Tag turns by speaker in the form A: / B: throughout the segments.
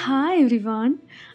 A: Hi everyone.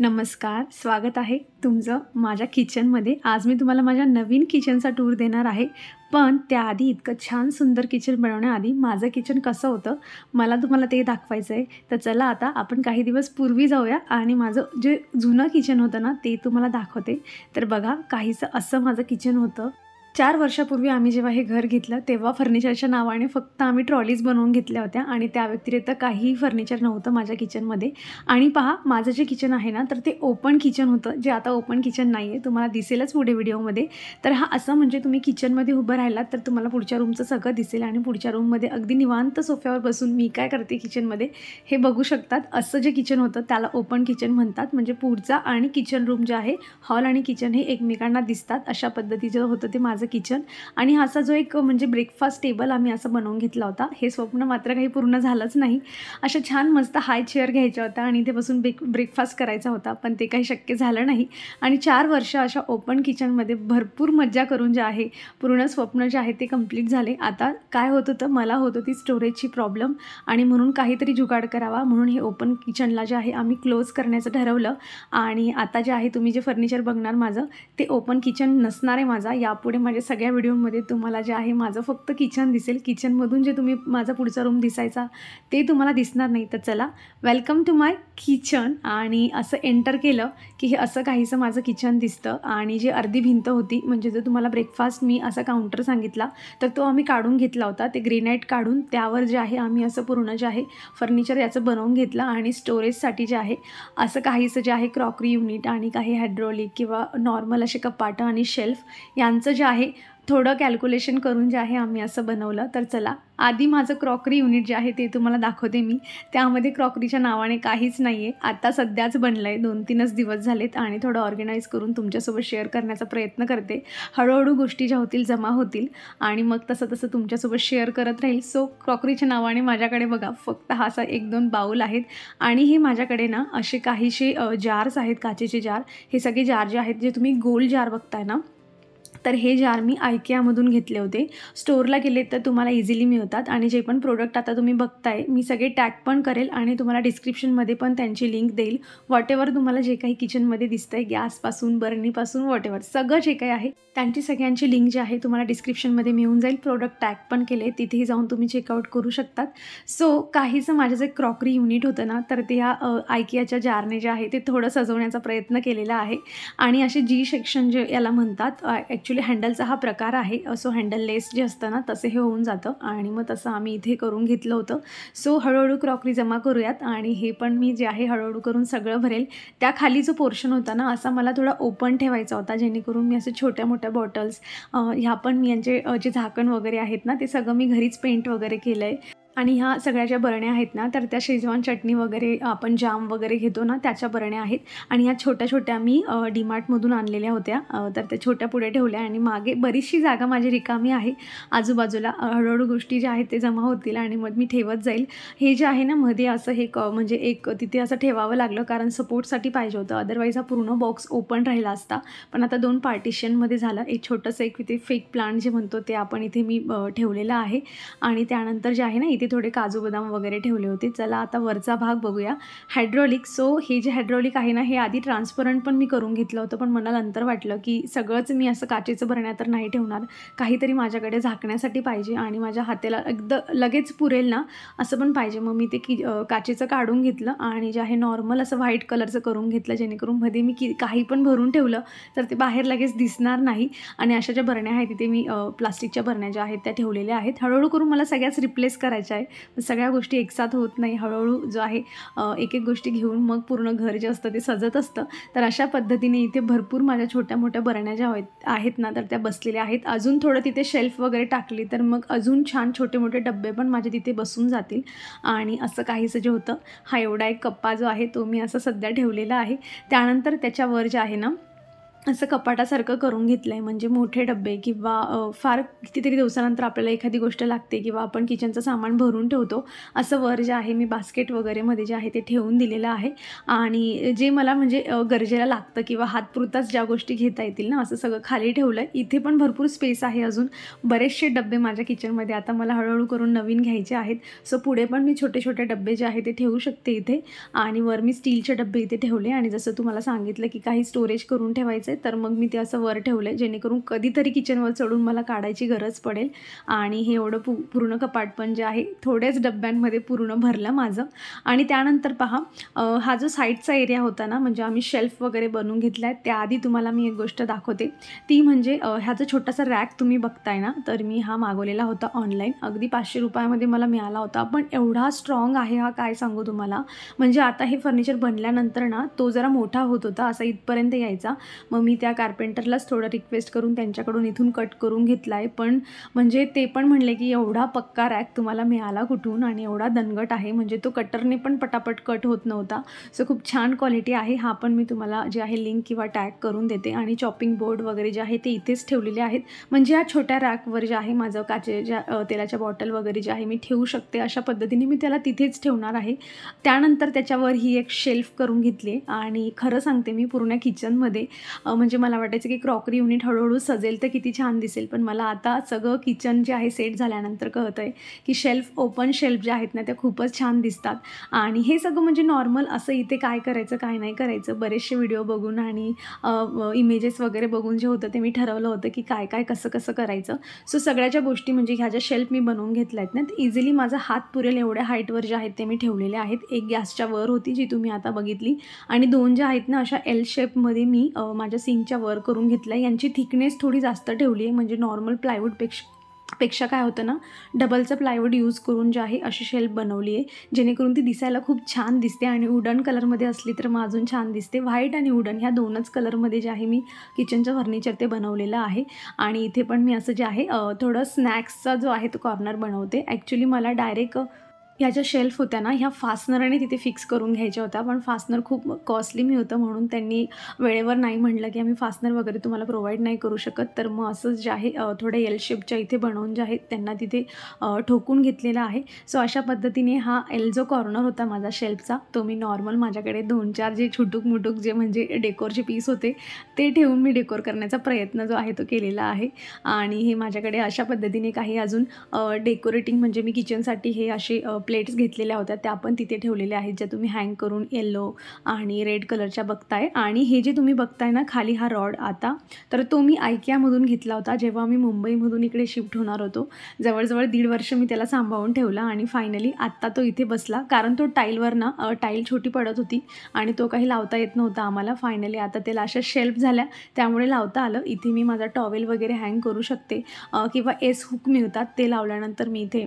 A: नमस्कार. स्वागत आहे तुमचं माझ्या किचनमध्ये. आज मी तुम्हाला माझ्या नवीन किचनचा टूर देणार आहे. पण त्याआधी इतकं छान सुंदर किचन बनवण्याआधी माझं किचन कसं होतं मला तुम्हाला ते दाखवायचं आहे. तर चला आता आपण काही दिवस पूर्वी जाऊया आणि माझं जे जुनं किचन होतं ना ते तुम्हाला दाखवते. तर बघा काहीसं असं माझं किचन होतं. 4 वर्षापूर्वी आम्ही जेव्हा हे घर घेतलं तेव्हा फर्निचरच्या नावाने फक्त आम्ही ट्रॉलीज बनवून घेतल्या होत्या आणि त्या व्यतिरिक्त काहीही फर्निचर नव्हतं माझ्या किचनमध्ये. आणि पहा माझं जे किचन आहे ना तर ते ओपन किचन होतं, जे आता ओपन किचन नाही आहे, तुम्हाला दिसेलच पुढे व्हिडिओमध्ये. तर हा असं म्हणजे तुम्ही किचनमध्ये उभं राहिलात तर तुम्हाला पुढच्या रूमचं सगळं दिसेल आणि पुढच्या रूममध्ये अगदी निवांत सोफ्यावर बसून मी काय करते किचनमध्ये हे बघू शकतात. असं जे किचन होतं त्याला ओपन किचन म्हणतात. म्हणजे पुढचा आणि किचन रूम जे आहे, हॉल आणि किचन हे एकमेकांना दिसतात अशा पद्धतीचं होतं ते माझं किचन. आणि हा असा जो एक म्हणजे ब्रेकफास्ट टेबल आम्ही असं बनवून घेतला होता. हे स्वप्न मात्र काही पूर्ण झालंच नाही. अशा छान मस्त हाय चेअर घ्यायच्या होत्या आणि ते बसून ब्रेकफास्ट करायचा होता, पण ते काही शक्य झालं नाही. आणि 4 वर्ष अशा ओपन किचनमध्ये भरपूर मज्जा करून जे आहे पूर्ण स्वप्न जे आहे ते कंप्लीट झाले. आता काय होत होतं, मला होत होती स्टोरेजची प्रॉब्लेम आणि म्हणून काहीतरी जुगाड करावा म्हणून हे ओपन किचनला जे आहे आम्ही क्लोज करण्याचं ठरवलं. आणि आता जे आहे तुम्ही जे फर्निचर बघणार माझं ते ओपन किचन नसणार आहे. माझा यापुढे माझ्या सगळ्या व्हिडिओमध्ये तुम्हाला जे आहे माझं फक्त किचन दिसेल. किचनमधून जे तुम्ही माझा पुढचा रूम दिसायचा ते तुम्हाला दिसणार नाही. तर चला, वेलकम टू माय किचन. आणि असं एंटर केलं की हे असं काहीसं माझं किचन दिसतं. आणि जी अर्धी भिंत होती म्हणजे जर तुम्हाला ब्रेकफास्ट मी असा काउंटर सांगितला तर तो आम्ही काढून घेतला होता. ते ग्रेनाईट काढून त्यावर जे आहे आम्ही असं पूर्ण जे आहे फर्निचर याचं बनवून घेतलं. आणि स्टोरेजसाठी जे आहे असं काहीसं जे आहे क्रॉकरी युनिट आणि काही हायड्रॉलिक किंवा नॉर्मल असे कपाटं आणि शेल्फ यांचं जे आहे थोडं कॅल्क्युलेशन करून जे आहे आम्ही असं बनवलं. तर चला, आधी माझं क्रॉकरी युनिट जे आहे ते तुम्हाला दाखवते मी. त्यामध्ये क्रॉकरीच्या नावाने काहीच नाही आहे. आता सध्याच बनलं आहे, 2-3च दिवस झालेत आणि थोडं ऑर्गनाईज करून तुमच्यासोबत शेअर करण्याचा प्रयत्न करते. हळूहळू गोष्टी ज्या होतील जमा होतील आणि मग तसं तसं तुमच्यासोबत शेअर करत राहील. सो क्रॉकरीच्या नावाने माझ्याकडे बघा फक्त हा असा 1-2 बाऊल आहेत. आणि हे माझ्याकडे ना असे काहीसे जार्स आहेत, काचेचे जार. हे सगळे जार जे आहेत, जे तुम्ही गोल जार बघताय ना तर हे जार मी IKEAमधून घेतले होते. स्टोअरला गेलेत तर तुम्हाला इझिली मिळतात. आणि जे पण प्रोडक्ट आता तुम्ही बघताय मी सगळे टॅग पण करेल आणि तुम्हाला डिस्क्रिप्शनमध्ये पण त्यांची लिंक देईल. व्हॉटेवर तुम्हाला जे काही किचनमध्ये दिसतंय, गॅसपासून बर्नीपासून व्हॉटेवर सगळं जे काही आहे त्यांची सगळ्यांची लिंक जी आहे तुम्हाला डिस्क्रिप्शनमध्ये मिळून जाईल. प्रोडक्ट टॅग पण केले, तिथेही जाऊन तुम्ही चेकआउट करू शकतात. सो काहीचं माझं जे क्रॉकरी युनिट होतं ना तर ते ह्या IKEAच्या जारने जे आहे ते थोडं सजवण्याचा प्रयत्न केलेला आहे. आणि असे जी सेक्शन जे याला म्हणतात, ॲक्च्युली हँडलचा हा प्रकार आहे. सो हँडललेस जे असतं ना तसे हे होऊन जातं आणि मग तसं आम्ही इथे करून घेतलं होतं. सो हळूहळू क्रॉकरी जमा करूयात आणि हे पण मी जे आहे हळूहळू करून सगळं भरेल. त्या खाली जो पोर्शन होता ना असा मला थोडा ओपन ठेवायचा होता, जेणेकरून मी असे छोट्या मोठ्या बॉटल्स ह्या पण मी यांचे जे झाकण वगैरे आहेत ना ते सगळं मी घरीच पेंट वगैरे केलं आहे. आणि ह्या सगळ्या ज्या बरण्या आहेत ना तर त्या शेजवान चटणी वगैरे आपण जाम वगैरे घेतो ना त्याच्या बरण्या आहेत. आणि ह्या छोट्या छोट्या मी डीमार्टमधून आणलेल्या होत्या. तर त्या छोट्या पुढे ठेवल्या आणि मागे बरीचशी जागा माझी रिकामी आहे आजूबाजूला. हळूहळू गोष्टी ज्या आहेत ते जमा होतील आणि मग मी ठेवत जाईल. हे जे आहे ना मध्ये असं हे म्हणजे एक तिथे असं ठेवावं लागलं कारण सपोर्टसाठी पाहिजे होतं, अदरवाईज हा पूर्ण बॉक्स ओपन राहिला असता. पण आता 2 पार्टिशनमध्ये झालं. एक छोटंसं एक इथे फेक प्लांट जे म्हणतो ते आपण इथे मी ठेवलेलं आहे. आणि त्यानंतर जे आहे ना इथे थोडे काजू बदाम वगैरे ठेवले होते. चला आता वरचा भाग बघूया. हायड्रॉलिक. सो हे जे हायड्रॉलिक आहे ना हे आधी ट्रान्सपरंट पण मी करून घेतलं होतं, पण मला नंतर वाटलं की सगळंच मी असं काचेचं भरण्या तर नाही ठेवणार, काहीतरी माझ्याकडे झाकण्यासाठी पाहिजे आणि माझ्या हातेला एकदम लगेच पुरेल ना असं पण पाहिजे. मग मी ते काचेचं काढून घेतलं आणि जे आहे नॉर्मल असं व्हाईट कलरचं करून घेतलं, जेणेकरून मध्ये मी काही पण भरून ठेवलं तर ते बाहेर लगेच दिसणार नाही. आणि अशा ज्या भरण्या आहेत तिथे मी प्लास्टिकच्या भरण्या ज्या आहेत त्या ठेवलेल्या आहेत. हळूहळू करून मला सगळ्याच रिप्लेस करायच्या आहे. सगळ्या गोष्टी एकसाथ होत नाही, हळूहळू जो आहे एक एक गोष्टी घेऊन मग पूर्ण घर जे असतं ते सजत असतं. तर अशा पद्धतीने इथे भरपूर माझ्या छोट्या मोठ्या बरण्या ज्या आहेत ना तर त्या बसलेल्या आहेत. अजून थोडं तिथे शेल्फ वगैरे टाकली तर मग अजून छान छोटे मोठे डब्बे पण माझे तिथे बसून जातील. आणि असं काहीसं जे होतं, हा एवढा एक कप्पा जो आहे तो मी असं सध्या ठेवलेला आहे. त्यानंतर त्याच्यावर जे आहे ना असं कपाटासारखं करून घेतलं आहे. म्हणजे मोठे डब्बे किंवा फार कितीतरी दिवसानंतर आपल्याला एखादी गोष्ट लागते किंवा आपण किचनचं सामान भरून ठेवतो. असं वर जे आहे मी बास्केट वगैरेमध्ये जे आहे ते ठेवून दिलेलं आहे. आणि जे मला म्हणजे गरजेला लागतं किंवा हातपुरताच ज्या गोष्टी घेता येतील ना, असं सगळं खाली ठेवलं आहे. इथे पण भरपूर स्पेस आहे अजून. बरेचसे डब्बे माझ्या किचनमध्ये आता मला हळूहळू करून नवीन घ्यायचे आहेत. सो पुढे पण मी छोटे-छोटे डब्बे जे आहे ते ठेवू शकते इथे. आणि वर मी स्टीलचे डब्बे इथे ठेवले आणि जसं तुम्हाला सांगितलं की काही स्टोरेज करून ठेवायचं तर मग मी ते असं वर ठेवलं जेणेकरून कधीतरी किचनवर चढून मला काढायची गरज पडेल. आणि हे एवढं पूर्ण कपाट पण जे आहे थोड्याच डब्यांमध्ये पूर्ण भरलं माझं. आणि त्यानंतर पहा, हा जो साईडचा एरिया होता ना, म्हणजे आम्ही शेल्फ वगैरे बनवून घेतला आहे. त्याआधी तुम्हाला मी एक गोष्ट दाखवते, ती म्हणजे ह्या जो छोटासा रॅक तुम्ही बघताय ना, तर मी हा मागवलेला होता ऑनलाईन. अगदी 500 रुपयामध्ये मला मिळाला होता. पण एवढा स्ट्रॉंग आहे हा, काय सांगू तुम्हाला. म्हणजे आता हे फर्निचर बनल्यानंतर ना, तो जरा मोठा होत होता, असा इथपर्यंत यायचा. मग मी त्या कार्पेंटरलाच थोडं रिक्वेस्ट करून त्यांच्याकडून इथून कट करून घेतला आहे. पण म्हणजे ते पण म्हणले की एवढा पक्का रॅक तुम्हाला मिळाला कुठून आणि एवढा दणकट आहे, म्हणजे तो कटरने पण पटापट कट होत नव्हता. सो खूप छान क्वालिटी आहे. हा पण मी तुम्हाला जे आहे लिंक किंवा टॅग करून देते. आणि चॉपिंग बोर्ड वगैरे जे आहे ते इथेच ठेवलेले आहेत. म्हणजे या छोट्या रॅकवर जे आहे माझं काचेच्या तेलाच्या बॉटल वगैरे जे आहे मी ठेवू शकते. अशा पद्धतीने मी त्याला तिथेच ठेवणार आहे. त्यानंतर त्याच्यावर ही एक शेल्फ करून घेतली आणि खरं सांगते मी पूर्ण किचनमध्ये म्हणजे मला वाटायचं की क्रॉकरी युनिट हळूहळू सजेल तर किती छान दिसेल. पण मला आता सगळं किचन जे आहे सेट झाल्यानंतर कळतं आहे की ओपन शेल्फ ज्या आहेत ना, त्या खूपच छान दिसतात. आणि हे सगळं म्हणजे नॉर्मल असं इथे काय करायचं काय नाही करायचं, बरेचसे व्हिडिओ बघून आणि इमेजेस वगैरे बघून जे होतं ते मी ठरवलं होतं की काय काय कसं कसं करायचं. सो सगळ्याच्या गोष्टी म्हणजे ह्या ज्या शेल्फ मी बनवून घेतल्या आहेत ना, ते इझिली माझा हात पुरेल एवढ्या हाईटवर जे आहेत ते मी ठेवलेले आहेत. एक गॅसच्या वर होती जी तुम्ही आता बघितली आणि दोन ज्या आहेत ना, अशा एल शेपमध्ये मी माझ्या सिंकच्या वर करून घेतलं आहे. यांची थिकनेस थोडी जास्त ठेवली आहे, म्हणजे नॉर्मल प्लायवूडपेक्षा काय होतं ना, डबलचं प्लायवूड यूज करून जे आहे अशी शेल्फ बनवली आहे, जेणेकरून ती दिसायला खूप छान दिसते. आणि वुडन कलरमध्ये असली तर मग अजून छान दिसते. व्हाईट आणि वुडन ह्या दोनच कलरमध्ये जे आहे मी किचनचं फर्निचर ते बनवलेलं आहे. आणि इथे पण मी असं जे आहे थोडं स्नॅक्सचा जो आहे तो कॉर्नर बनवते. ॲक्च्युली मला डायरेक्ट ह्या ज्या शेल्फ होत्या ना, ह्या फास्टनरने तिथे फिक्स करून घ्यायच्या होत्या. पण फास्टनर खूप कॉस्टली होतं, म्हणून त्यांनी वेळेवर नाही म्हटलं की आम्ही फास्टनर वगैरे तुम्हाला प्रोव्हाइड नाही करू शकत. तर मग असंच जे आहे थोडं एल शेपच्या इथे बनवून जे आहेत त्यांना तिथे ठोकून घेतलेलं आहे. सो अशा पद्धतीने हा एल जो कॉर्नर होता माझा शेल्फचा, तो मी नॉर्मल माझ्याकडे 2-4 जे छुटूक-मुटूक जे म्हणजे डेकोरचे पीस होते ते ठेवून मी डेकोर करण्याचा प्रयत्न जो आहे तो केलेला आहे. आणि हे माझ्याकडे अशा पद्धतीने काही अजून डेकोरेटिंग म्हणजे मी किचनसाठी हे असे प्लेट्स घेतलेल्या होत्या, त्या पण तिथे ठेवलेल्या आहेत, ज्या तुम्ही हँग करून येलो आणि रेड कलरच्या बघताय. आणि हे जे तुम्ही बघताय ना खाली हा रॉड आता, तर तो मी IKEAमधून घेतला होता जेव्हा मी मुंबईमधून इकडे शिफ्ट होणार होतो. जवळजवळ 1.5 वर्ष मी त्याला सांभाळून ठेवला आणि फायनली आत्ता तो इथे बसला. कारण तो टाईलवर ना टाईल छोटी पडत होती आणि तो काही लावता येत नव्हता आम्हाला. फायनली आता त्याला अशा शेल्फ झाल्या, त्यामुळे लावता आलं. इथे मी माझा टॉवेल वगैरे हँग करू शकते किंवा एस हुक मिळतात, ते लावल्यानंतर मी इथे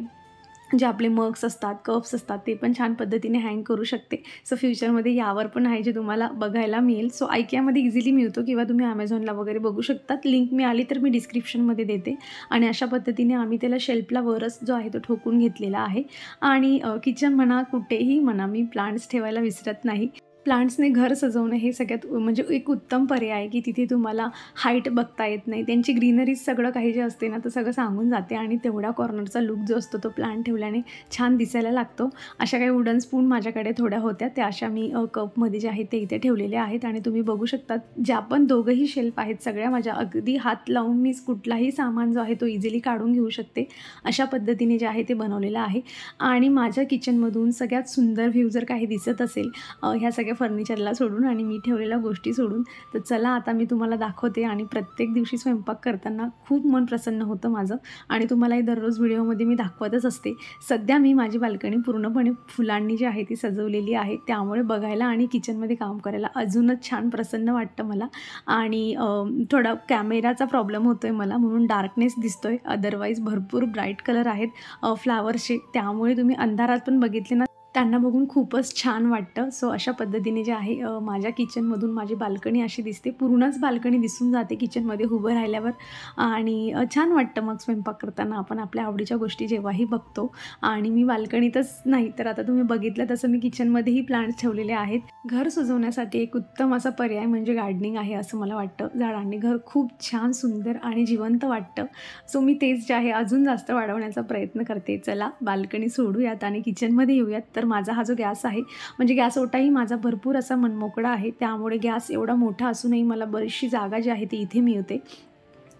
A: जे आपले मग्स असतात, कप्स असतात, ते पण छान पद्धतीने हँग करू शकते. सो फ्युचरमध्ये यावर पण आहे जे तुम्हाला बघायला मिळेल. सो IKEAमध्ये इझिली मिळतो किंवा तुम्ही Amazonला वगैरे बघू शकतात. लिंक मिळाली तर मी डिस्क्रिप्शनमध्ये देते. आणि अशा पद्धतीने आम्ही त्याला शेल्फला वरच जो आहे तो ठोकून घेतलेला आहे. आणि किचन म्हणा कुठेही म्हणा, मी प्लांट्स ठेवायला विसरत नाही. प्लांट्सने घर सजवणं हे सगळ्यात म्हणजे एक उत्तम पर्याय आहे की तिथे तुम्हाला हाईट बघता येत नाही, त्यांची ग्रीनरीज सगळं काही जे असते ना, तर सगळं सांगून जाते. आणि तेवढ्या कॉर्नरचा लुक जो असतो तो प्लांट ठेवल्याने छान दिसायला लागतो. अशा काही वुडन स्पून माझ्याकडे थोड्या होत्या, त्या अशा मी कपमध्ये जे आहेत ते इथे ठेवलेल्या आहेत. आणि तुम्ही बघू शकता ज्या पण दोघंही शेल्फ आहेत सगळ्या माझ्या अगदी हात लावून मी कुठलाही सामान जो आहे तो इझिली काढून घेऊ शकते, अशा पद्धतीने जे आहे ते बनवलेलं आहे. आणि माझ्या किचनमधून सगळ्यात सुंदर व्ह्यू जर काही दिसत असेल ह्या सगळ्या फर्निचरला सोडून आणि मी ठेवलेल्या गोष्टी सोडून, तर चला आता मी तुम्हाला दाखवते. आणि प्रत्येक दिवशी स्वयंपाक करताना खूप मन प्रसन्न होतं माझं. आणि तुम्हालाही दररोज व्हिडिओमध्ये मी दाखवतच असते. सध्या मी माझी बाल्कनी पूर्णपणे फुलांनी जी आहे ती सजवलेली आहे, त्यामुळे बघायला आणि किचनमध्ये काम करायला अजूनच छान प्रसन्न वाटतं मला. आणि थोडा कॅमेराचा प्रॉब्लेम होतो आहे मला, म्हणून डार्कनेस दिसतो आहे. अदरवाईज भरपूर ब्राईट कलर आहेत फ्लावर्सचे, त्यामुळे तुम्ही अंधारात पण बघितले ना त्यांना बघून खूपच छान वाटतं. सो अशा पद्धतीने जे आहे माझ्या किचनमधून माझी बाल्कनी अशी दिसते. पूर्णच बाल्कनी दिसून जाते किचनमध्ये उभं राहिल्यावर आणि छान वाटतं मग स्वयंपाक करताना आपण आपल्या आवडीच्या गोष्टी जेव्हाही बघतो. आणि मी बाल्कनीतच नाही तर आता तुम्ही बघितलं तसं मी किचनमध्येही प्लांट्स ठेवलेले आहेत. घर सजवण्यासाठी एक उत्तम असा पर्याय म्हणजे गार्डनिंग आहे असं मला वाटतं. झाडांनी घर खूप छान, सुंदर आणि जिवंत वाटतं. सो मी तेच जे आहे अजून जास्त वाढवण्याचा प्रयत्न करते. चला बाल्कनी सोडूयात आणि किचनमध्ये येऊयात. तर माझा हा जो गॅस आहे म्हणजे गॅस ओटाही माझा भरपूर असा मनमोकळा आहे. त्यामुळे गॅस एवढा मोठा असूनही मला बरीचशी जागा जी आहे ती इथे मिळते.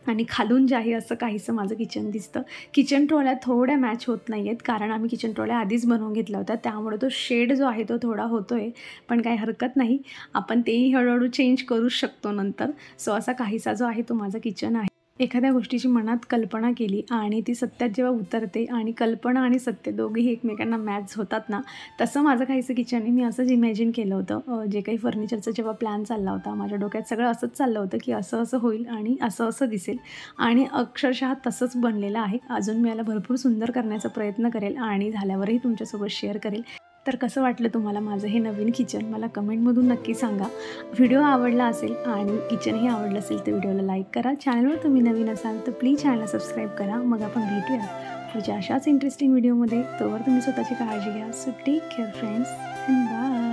A: आणि खालून जे आहे असं काहीसं माझं किचन दिसतं. किचन ट्रॉल्या थोड्या मॅच होत नाही आहेत कारण आम्ही किचन ट्रॉल्या आधीच बनवून घेतल्या होत्या. त्यामुळे तो शेड जो आहे तो थोडा होतो आहे. पण काही हरकत नाही. आपण तेही हळूहळू चेंज करूच शकतो नंतर. सो असा काहीसा जो आहे तो माझा किचन आहे. एखाद्या गोष्टीची मनात कल्पना केली आणि ती सत्यात जेव्हा उतरते आणि कल्पना आणि सत्य दोघेही एकमेकांना मॅच होतात ना, तसं माझं काहीसं किचन आहे. मी असंच इमॅजिन केलं होतं. जे काही फर्निचरचा जेव्हा प्लॅन चालला होता माझ्या डोक्यात सगळं असंच चाललं होतं की असं-असं होईल आणि असं-असं दिसेल आणि अक्षरशः तसंच बनलेलं आहे. अजून मी याला भरपूर सुंदर करण्याचा प्रयत्न करेल आणि झाल्यावरही तुमच्यासोबत शेअर करेल. तर कसं वाटलं तुम्हाला माझं हे नवीन किचन मला कमेंटमधून नक्की सांगा. व्हिडिओ आवडला असेल आणि किचनही आवडलं असेल तर व्हिडिओला लाईक करा. चॅनलवर तुम्ही नवीन असाल तर प्लीज चॅनलला सबस्क्राईब करा. मग आपण भेटूया पुढच्या अशाच इंटरेस्टिंग व्हिडिओमध्ये. तोवर तुम्ही स्वतःची काळजी घ्या. So take care friends and bye.